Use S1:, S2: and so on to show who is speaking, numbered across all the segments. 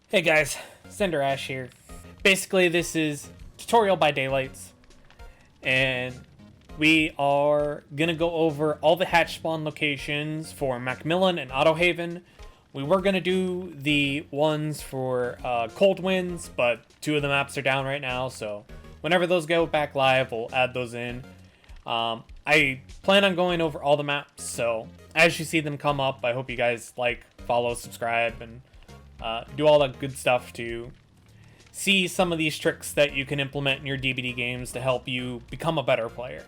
S1: Hey guys, Cinder Ash here. Basically, this is Tutorial by Daylights, and we are gonna go over all the hatch spawn locations for MacMillian and AutoHaven. We were gonna do the ones for Cold Winds, but 2 of the maps are down right now, so whenever those go back live, we'll add those in. I plan on going over all the maps, so as you see them come up, I hope you guys like, follow, subscribe, and do all that good stuff to see some of these tricks that you can implement in your DBD games to help you become a better player.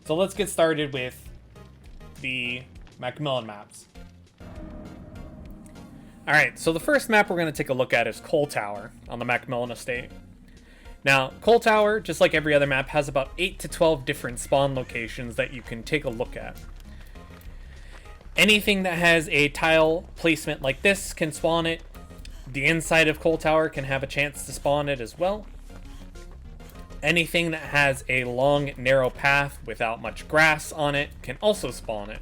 S1: So let's get started with the MacMillian maps. Alright, so the first map we're going to take a look at is Coal Tower on the MacMillian estate. Now, Coal Tower, just like every other map, has about 8 to 12 different spawn locations that you can take a look at. Anything that has a tile placement like this can spawn it. The inside of Coal Tower can have a chance to spawn it as well. Anything that has a long, narrow path without much grass on it can also spawn it.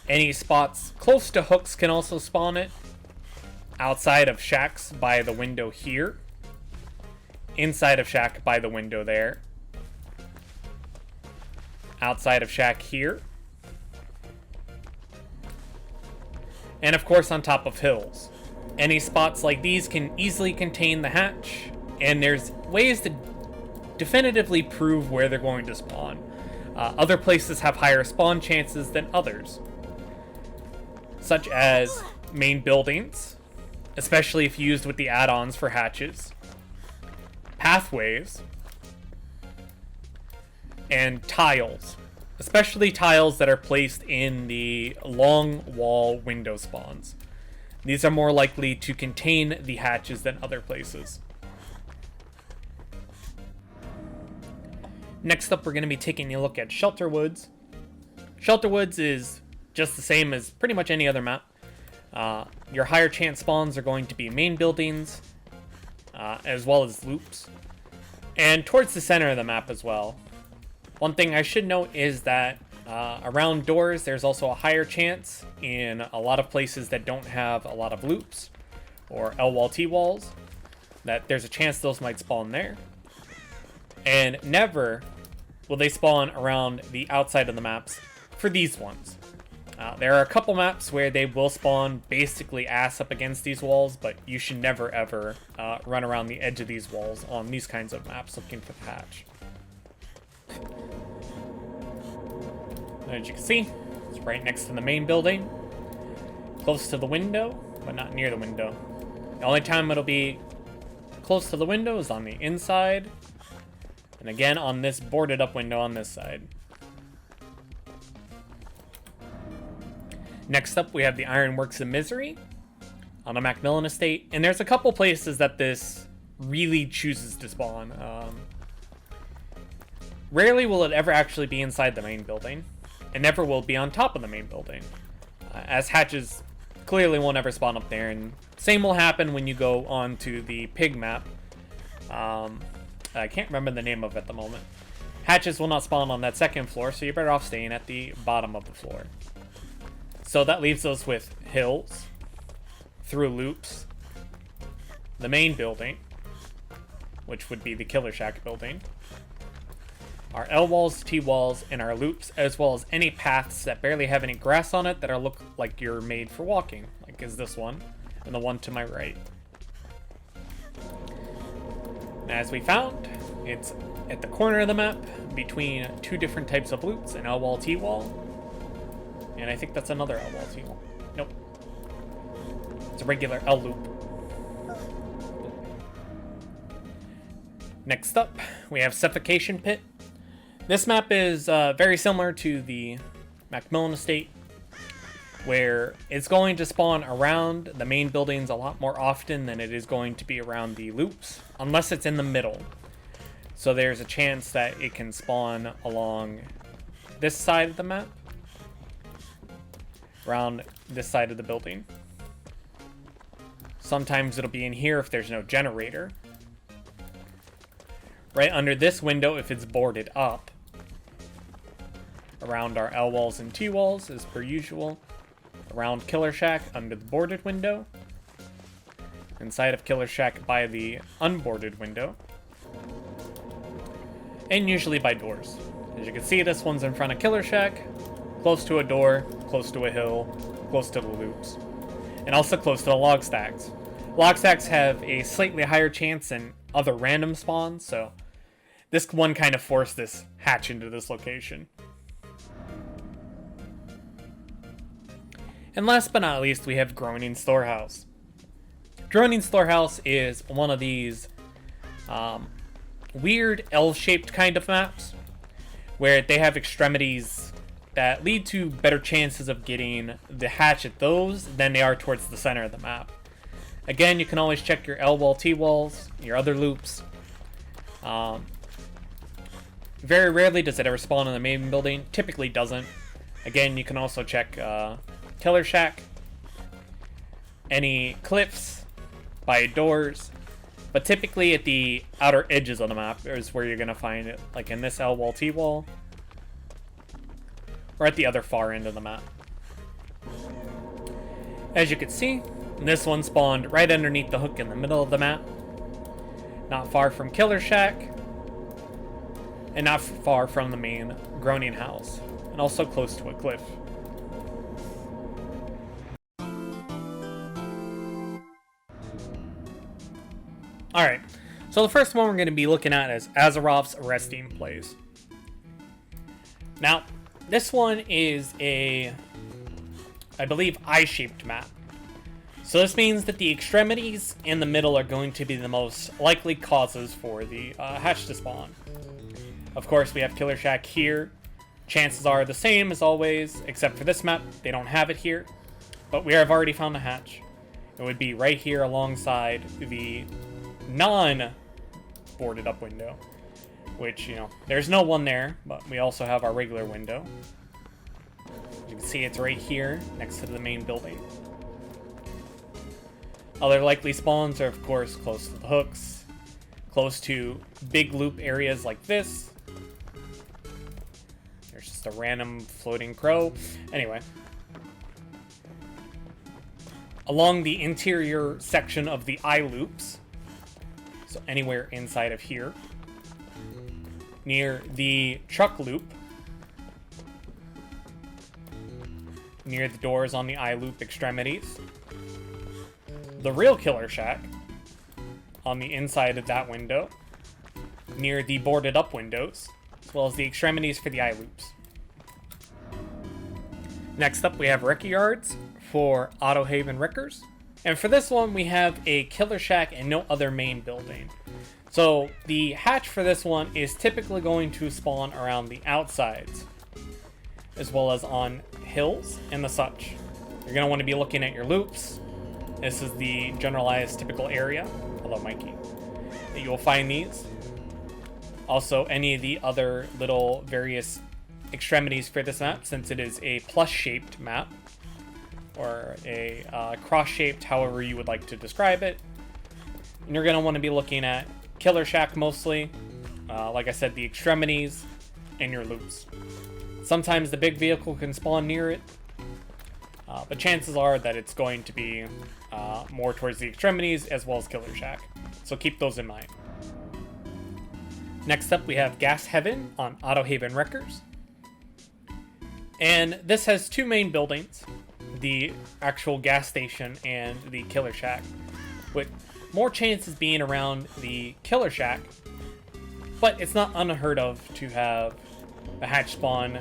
S1: Any spots close to hooks can also spawn it. Outside of shacks by the window here. Inside of shack by the window there. Outside of shack here. And of course on top of hills. Any spots like these can easily contain the hatch, and there's ways to definitively prove where they're going to spawn. Other places have higher spawn chances than others, such as main buildings, especially if used with the add-ons for hatches, pathways, and tiles, especially tiles that are placed in the long wall window spawns. These are more likely to contain the hatches than other places. Next up, we're going to be taking a look at Shelter Woods. Shelter Woods is just the same as pretty much any other map. Your higher chance spawns are going to be main buildings, as well as loops, and towards the center of the map as well. One thing I should note is that around doors, there's also a higher chance in a lot of places that don't have a lot of loops or L-wall T-walls, that there's a chance those might spawn there. And never will they spawn around the outside of the maps for these ones. There are a couple maps where they will spawn basically ass up against these walls, but you should never ever run around the edge of these walls on these kinds of maps looking for the hatch. As you can see, it's right next to the main building, close to the window, but not near the window. The only time it'll be close to the window is on the inside, and again on this boarded up window on this side. Next up, we have the Ironworks of Misery on the MacMillian estate, and there's a couple places that this really chooses to spawn. Rarely will it ever actually be inside the main building. It never will be on top of the main building, as hatches clearly won't ever spawn up there, and same will happen when you go on to the pig map. I can't remember the name of it at the moment. Hatches will not spawn on that second floor, so you're better off staying at the bottom of the floor. So that leaves us with hills, through loops, the main building, which would be the Killer Shack building, our L-walls, T-walls, and our loops, as well as any paths that barely have any grass on it that look like you're made for walking, like is this one, and the one to my right. As we found, it's at the corner of the map, between 2 different types of loops, an L-wall, T-wall, and I think that's another L-wall, T-wall. Nope. It's a regular L-loop. Next up, we have Suffocation Pit. This map is very similar to the MacMillian estate, where it's going to spawn around the main buildings a lot more often than it is going to be around the loops, unless it's in the middle. So there's a chance that it can spawn along this side of the map, around this side of the building. Sometimes it'll be in here if there's no generator. Right under this window if it's boarded up. around our L walls and T walls as per usual. Around Killer Shack under the boarded window. Inside of Killer Shack by the unboarded window. And usually by doors. As you can see, this one's in front of Killer Shack, close to a door, close to a hill, close to the loops, and also close to the log stacks. Log stacks have a slightly higher chance than other random spawns, so this one kind of forced this hatch into this location. And last but not least, we have Groaning Storehouse. Groaning Storehouse is one of these weird L-shaped kind of maps where they have extremities that lead to better chances of getting the hatch at those than they are towards the center of the map. Again, you can always check your L wall, T walls, your other loops. Very rarely does it ever spawn in the main building. Typically doesn't. Again, you can also check Killer Shack, any cliffs, by doors, but typically at the outer edges of the map is where you're going to find it, like in this L wall, T wall, or at the other far end of the map. As you can see, this one spawned right underneath the hook in the middle of the map, not far from Killer Shack, and not far from the main Groaning house, and also close to a cliff. Alright, so the first one we're going to be looking at is Azeroth's resting place. Now, this one is a, I believe, eye-shaped map. So this means that the extremities in the middle are going to be the most likely causes for the hatch to spawn. Of course, we have Killer Shack here. Chances are the same as always, except for this map, they don't have it here. But we have already found a hatch. It would be right here alongside the non-boarded up window, which, you know, there's no one there, but we also have our regular window. As you can see, it's right here next to the main building. Other likely spawns are, of course, close to the hooks, close to big loop areas like this. There's just a random floating crow. Anyway. Along the interior section of the eye loops. So anywhere inside of here. Near the truck loop. Near the doors on the eye loop extremities. The real Killer Shack. On the inside of that window. Near the boarded up windows. As well as the extremities for the eye loops. Next up we have Wrecky Yards for AutoHaven Wreckers. And for this one, we have a Killer Shack and no other main building. So the hatch for this one is typically going to spawn around the outsides, as well as on hills and the such. You're going to want to be looking at your loops. This is the generalized typical area. Hello, Mikey. That you will find these. Also, any of the other little various extremities for this map, since it is a plus-shaped map. Or a cross-shaped, however you would like to describe it. And you're going to want to be looking at Killer Shack mostly. Like I said, the extremities and your loops. Sometimes the big vehicle can spawn near it. But chances are that it's going to be more towards the extremities as well as Killer Shack. So keep those in mind. Next up we have Gas Heaven on AutoHaven Wreckers. And this has two main buildings. The actual gas station and the Killer Shack, with more chances being around the Killer Shack, but it's not unheard of to have a hatch spawn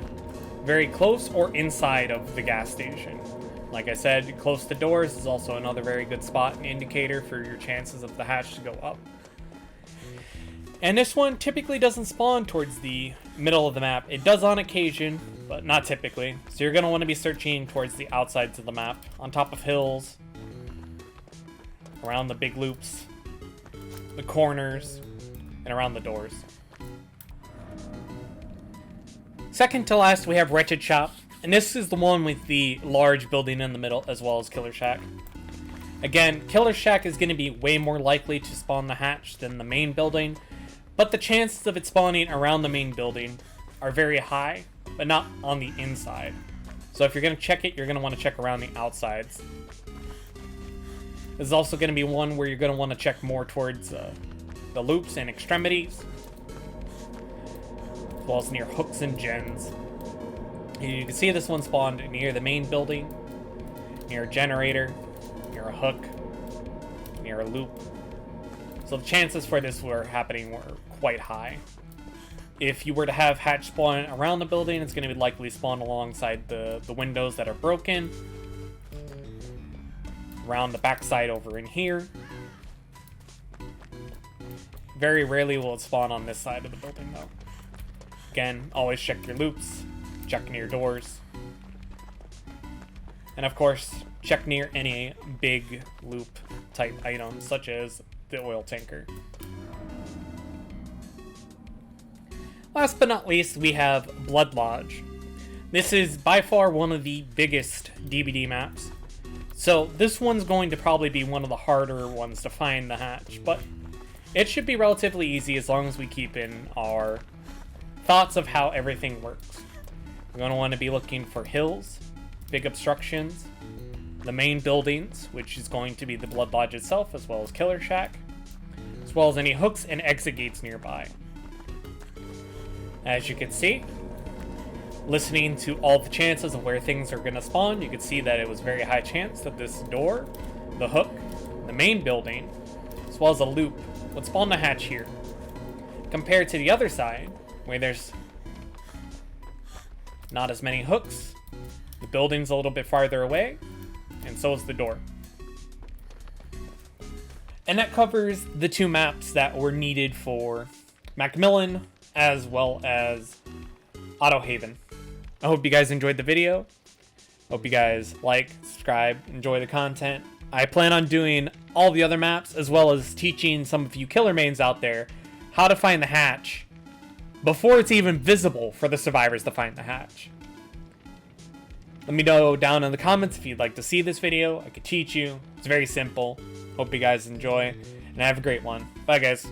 S1: very close or inside of the gas station. Like I said, close to doors is also another very good spot and indicator for your chances of the hatch to go up. And this one typically doesn't spawn towards the middle of the map. It does on occasion, but not typically. So you're going to want to be searching towards the outsides of the map, on top of hills, around the big loops, the corners, and around the doors. Second to last, we have Wretched Shop, and this is the one with the large building in the middle, as well as Killer Shack. Again, Killer Shack is going to be way more likely to spawn the hatch than the main building, but the chances of it spawning around the main building are very high. but not on the inside. So if you're going to check it, you're going to want to check around the outsides. This is also going to be one where you're going to want to check more towards the loops and extremities, as well as near hooks and gens. You can see this one spawned near the main building, near a generator, near a hook, near a loop. So the chances for this were quite high. If you were to have hatch spawn around the building, it's going to be likely spawn alongside the windows that are broken, around the backside over in here. Very rarely will it spawn on this side of the building though. Again, always check your loops, check near doors, and of course, check near any big loop type items such as the oil tanker. Last but not least, we have Blood Lodge. This is by far one of the biggest DBD maps. So this one's going to probably be one of the harder ones to find the hatch, but it should be relatively easy as long as we keep in our thoughts of how everything works. We're going to want to be looking for hills, big obstructions, the main buildings, which is going to be the Blood Lodge itself, as well as Killer Shack, as well as any hooks and exit gates nearby. As you can see, listening to all the chances of where things are going to spawn, you can see that it was very high chance that this door, the hook, the main building, as well as a loop, would spawn the hatch here. Compared to the other side, where there's not as many hooks, the building's a little bit farther away, and so is the door. And that covers the two maps that were needed for MacMillian as well as AutoHaven. I hope you guys enjoyed the video. Hope you guys like, subscribe, enjoy the content. I plan on doing all the other maps as well as teaching some of you killer mains out there how to find the hatch before it's even visible for the survivors to find the hatch. Let me know down in the comments if you'd like to see this video. I could teach you. It's very simple. Hope you guys enjoy, and have a great one. Bye, guys.